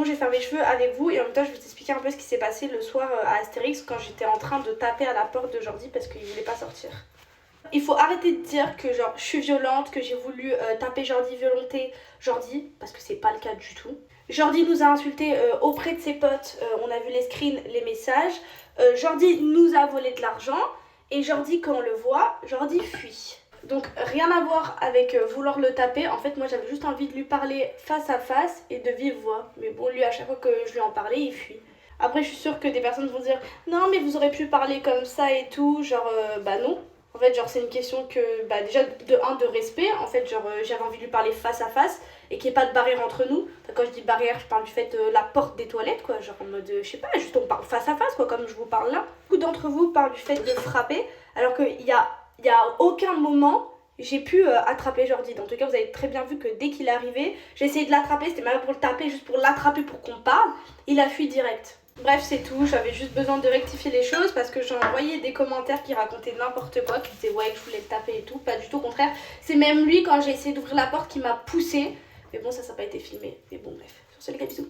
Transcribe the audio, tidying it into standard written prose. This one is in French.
Bon, je vais faire mes cheveux avec vous et en même temps je vais vous expliquer un peu ce qui s'est passé le soir à Astérix quand j'étais en train de taper à la porte de Jordi parce qu'il voulait pas sortir. Il faut arrêter de dire que genre je suis violente, que j'ai voulu taper Jordi, violenter Jordi, parce que c'est pas le cas du tout. Jordi nous a insultés auprès de ses potes, on a vu les screens, les messages. Jordi nous a volé de l'argent et Jordi quand on le voit, Jordi fuit. Donc rien à voir avec vouloir le taper, en fait moi j'avais juste envie de lui parler face à face et de vive voix. Mais bon lui à chaque fois que je lui en parlais il fuit. Après je suis sûre que des personnes vont dire non mais vous aurez pu parler comme ça et tout, genre bah non. En fait genre c'est une question que bah déjà de respect, en fait genre j'avais envie de lui parler face à face et qu'il n'y ait pas de barrière entre nous. Enfin, quand je dis barrière je parle du fait de la porte des toilettes quoi, genre en mode je sais pas, juste on parle face à face quoi comme je vous parle là. Beaucoup d'entre vous parlent du fait de frapper alors qu'il y a aucun moment j'ai pu attraper Jordi. En tout cas, vous avez très bien vu que dès qu'il est arrivé, j'ai essayé de l'attraper, c'était même pour le taper, juste pour l'attraper pour qu'on parle. Il a fui direct. Bref, c'est tout, j'avais juste besoin de rectifier les choses parce que j'ai envoyé des commentaires qui racontaient n'importe quoi, qui disaient ouais que je voulais le taper et tout, pas du tout, au contraire. C'est même lui, quand j'ai essayé d'ouvrir la porte, qui m'a poussé. Mais bon, ça n'a pas été filmé. Mais bon, bref. Sur ce, les gars, bisous.